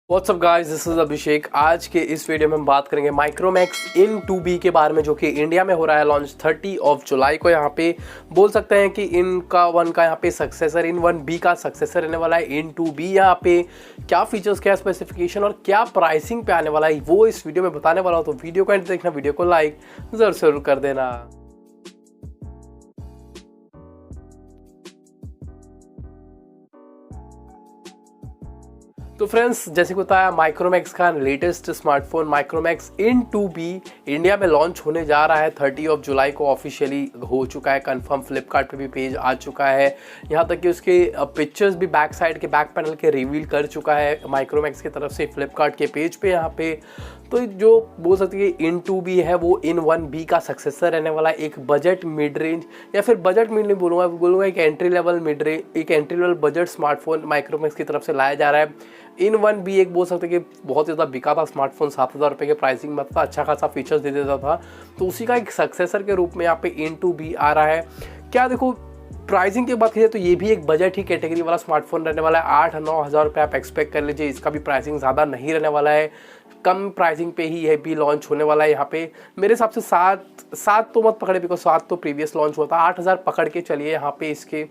WhatsApp guys, this is अभिषेक। आज के इस वीडियो में हम बात करेंगे माइक्रोमैक्स इन 2B के बारे में, जो कि इंडिया में हो रहा है लॉन्च 30 जुलाई को। यहाँ पे बोल सकते हैं कि इन का 1 का यहाँ पे सक्सेसर, इन 1B का सक्सेसर रहने वाला है इन 2B। यहाँ पे क्या फीचर्स, क्या स्पेसिफिकेशन और क्या प्राइसिंग पे आने वाला है वो इस वीडियो में बताने वाला हूँ। तो वीडियो को एंड देखना, वीडियो को लाइक जरूर कर देना। तो फ्रेंड्स, जैसे कि बताया, माइक्रोमैक्स का लेटेस्ट स्मार्टफोन माइक्रोमैक्स इन 2B इंडिया में लॉन्च होने जा रहा है 30 जुलाई को। ऑफिशियली हो चुका है कंफर्म, फ्लिपकार्ट पे भी पेज आ चुका है। यहाँ तक कि उसके पिक्चर्स भी बैक साइड के, बैक पैनल के रिवील कर चुका है माइक्रोमैक्स की तरफ से फ्लिपकार्ट के पेज पे। यहाँ पे तो जो बोल सकते हैं इन 2B है वो इन 1B का सक्सेसर रहने वाला है। एक बजट मिड रेंज, या फिर बजट मिड नहीं बोलूँगा एक एंट्री लेवल मिड रेंज, एक entry level budget smartphone Micromax की तरफ से लाया जा रहा है। इन 1B एक बोल सकते हैं कि बहुत ज़्यादा बिका था स्मार्टफोन, 7,000 रुपये के प्राइसिंग में था, अच्छा खासा फीचर्स दे देता था। तो उसी का एक सक्सेसर के रूप में यहाँ पे इन 2B आ रहा है। क्या देखो, प्राइसिंग की बात करिए तो ये भी एक बजट ही कैटेगरी वाला स्मार्टफोन रहने वाला है। 8-9 हज़ार रुपये आप एक्सपेक्ट कर लीजिए। इसका भी प्राइसिंग ज़्यादा नहीं रहने वाला है, कम प्राइसिंग पे ही ये भी लॉन्च होने वाला है। यहाँ पे मेरे हिसाब से 7 तो मत पकड़े, बिकॉज 7 तो प्रीवियस लॉन्च हुआ था। 8,000 पकड़ के चलिए यहाँ पे इसके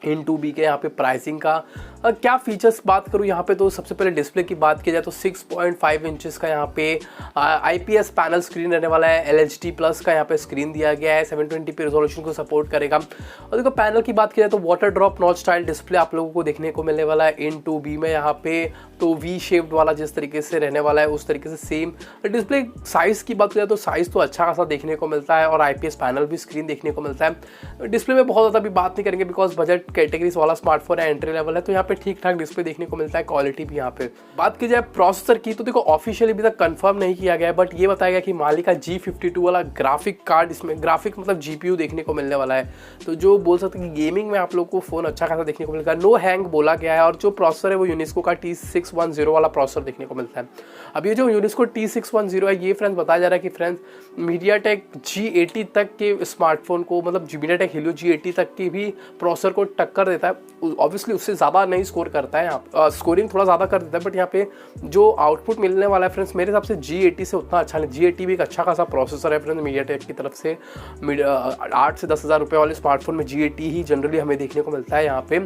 इन 2B के यहाँ पे प्राइसिंग का। क्या फीचर्स बात करूँ यहाँ पे, तो सबसे पहले डिस्प्ले की बात की जाए तो 6.5 इंचेस का यहाँ पे IPS पैनल स्क्रीन रहने वाला है। LHD प्लस का यहाँ पे स्क्रीन दिया गया है, 720p रेजोल्यूशन को सपोर्ट करेगा। और देखो, पैनल की बात की जाए तो water drop notch style display आप लोगों को देखने को मिलने वाला है इन 2B में। यहाँ पे तो V शेप्ड वाला जिस तरीके से रहने वाला है उस तरीके से सेम डिस्प्ले। साइज़ की बात की जाए तो साइज़ तो अच्छा खासा देखने को मिलता है, और IPS पैनल भी स्क्रीन देखने को मिलता है। डिस्प्ले में बहुत ज़्यादा भी बात नहीं करेंगे, बिकॉज बजट कैटेगरी वाला स्मार्टफोन है, एंट्री लेवल है, तो यहाँ पे ठीक ठाक डिस्प्ले देखने को मिलता है। क्वालिटी भी यहाँ पे बात की जाए प्रोसेसर की तो देखो, ऑफिशियली अभी तक कंफर्म नहीं किया गया है, बट ये बताया गया कि माली का G52 वाला ग्राफिक कार्ड, इसमें ग्राफिक मतलब GPU देखने को मिलने वाला है। तो जो बोल सकते हैं कि गेमिंग में आप लोग को फोन अच्छा खासा देखने को मिलेगा। नो हैंग बोला गया है, और जो प्रोसेसर है वो यूनिस्को का T610 वाला प्रोसेसर देखने को मिलता है। अब ये जो यूनिस्को T610 है, ये फ्रेंड्स बताया जा रहा है कि फ्रेंड्स मीडियाटेक G80 तक के स्मार्टफोन को, मतलब मीडियाटेक हीलियो G80 तक की भी प्रोसेसर को टक्कर देता है। ऑब्वियसली उससे ज़्यादा नहीं स्कोर करता है, यहाँ स्कोरिंग थोड़ा ज़्यादा कर देता है, बट यहाँ पे जो आउटपुट मिलने वाला है फ्रेंड्स, मेरे हिसाब से G80 से उतना अच्छा नहीं। G80 भी एक अच्छा खासा प्रोसेसर है फ्रेंड्स मीडियाटेक की तरफ से। 8 से 10 हज़ार रुपये वाले स्मार्टफोन में G80 ही जनरली हमें देखने को मिलता है यहाँ पे।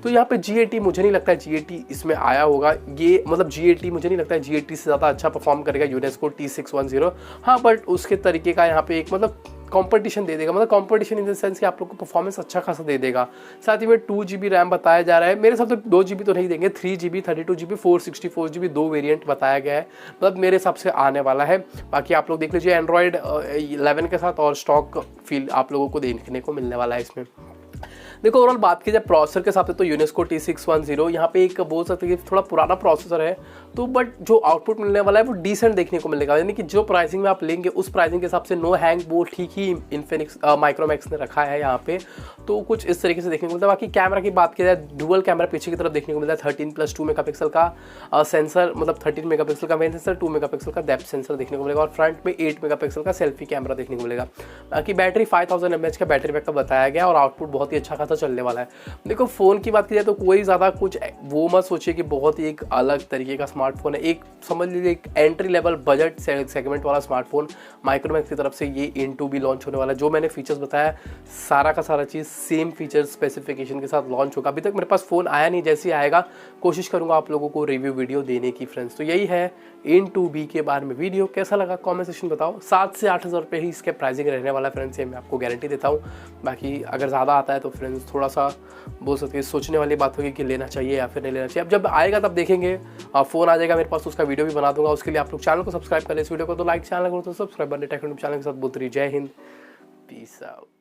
तो यहाँ पे G80 मुझे नहीं लगता है G80 इसमें आया होगा। ये मतलब G80 मुझे नहीं लगता है G80 से ज़्यादा अच्छा परफॉर्म करेगा यूनेस्को T610। हाँ, बट उसके तरीके का यहाँ पे एक मतलब कंपटीशन दे देगा, मतलब कंपटीशन इन द सेंस कि आप लोग को परफॉर्मेंस अच्छा खासा दे देगा। साथ ही में 2GB रैम बताया जा रहा है। मेरे हिसाब से 2GB तो नहीं देंगे, 3GB, 32GB, 464GB 2 वेरिएंट बताया गया है, मतलब मेरे हिसाब से आने वाला है। बाकी आप लोग देख लीजिए एंड्रॉयड 11 के साथ, और स्टॉक फील आप लोगों को देखने को मिलने वाला है इसमें। देखो, ओवरऑल बात की जाए प्रोसेसर के हिसाब से तो यूनेस्को T610 यहाँ पे एक बोल सकते हैं कि थोड़ा पुराना प्रोसेसर है, तो बट जो आउटपुट मिलने वाला है वो डिसेंट देखने को मिलेगा। यानी कि जो प्राइसिंग में आप लेंगे उस प्राइसिंग के हिसाब से नो हैंग वो ठीक ही इन्फिनिक्स माइक्रोमैक्स ने रखा है यहाँ पे, तो कुछ इस तरीके से देखने को मिलता है। बाकी कैमरा की बात की जाए, डुअल कैमरा पीछे की तरफ देखने को मिलता है। 13+2 मेगापिक्सल का सेंसर, मतलब 13 मेगापिक्सल का मेन सेंसर, 2 मेगापिक्सल का डेप्थ सेंसर देखने को मिलेगा, और फ्रंट में 8 मेगापिक्सल का सेल्फी कैमरा देखने को मिलेगा। बाकी बैटरी 5000 mAh का बैटरी बैकअप बताया गया, और आउटपुट बहुत ही अच्छा खासा चलने वाला है। देखो, फ़ोन की बात की जाए तो कोई ज़्यादा कुछ वो मत सोचिए कि बहुत ही एक अलग तरीके का स्मार्टफोन है। एक समझ लीजिए एक एंट्री लेवल बजट सेगमेंट वाला स्मार्टफोन माइक्रोमैक्स की तरफ से ये इन 2B लॉन्च होने वाला है। जो मैंने फीचर्स बताया, सारा का सारा चीज़ सेम फीचर्स स्पेसिफिकेशन के साथ लॉन्च होगा। अभी तक मेरे पास फ़ोन आया नहीं, जैसे ही आएगा कोशिश करूँगा आप लोगों को रिव्यू वीडियो देने की फ्रेंड्स। तो यही है इन 2B के बारे में वीडियो। कैसा लगा कॉमेंट सेक्शन बताओ। 7 से 8 हज़ार रुपये ही इसके प्राइसिंग रहने वाला है फ्रेंड्स, ये मैं आपको गारंटी देता हूँ। बाकी अगर ज़्यादा आता है तो फ्रेंड्स थोड़ा सा बोल सकते हैं सोचने वाली बात होगी कि लेना चाहिए या फिर नहीं लेना चाहिए। अब जब आएगा तब देखेंगे, फ़ोन आ जाएगा मेरे पास तो उसका वीडियो भी बना दूंगा। उसके लिए आप लोग चैनल को सब्सक्राइब करें, इस वीडियो को तो लाइक, चैनल को तो सब्सक्राइब, टेक्नोलॉजी चैनल के साथ बोलते रहिए। जय हिंद, पीस आउट।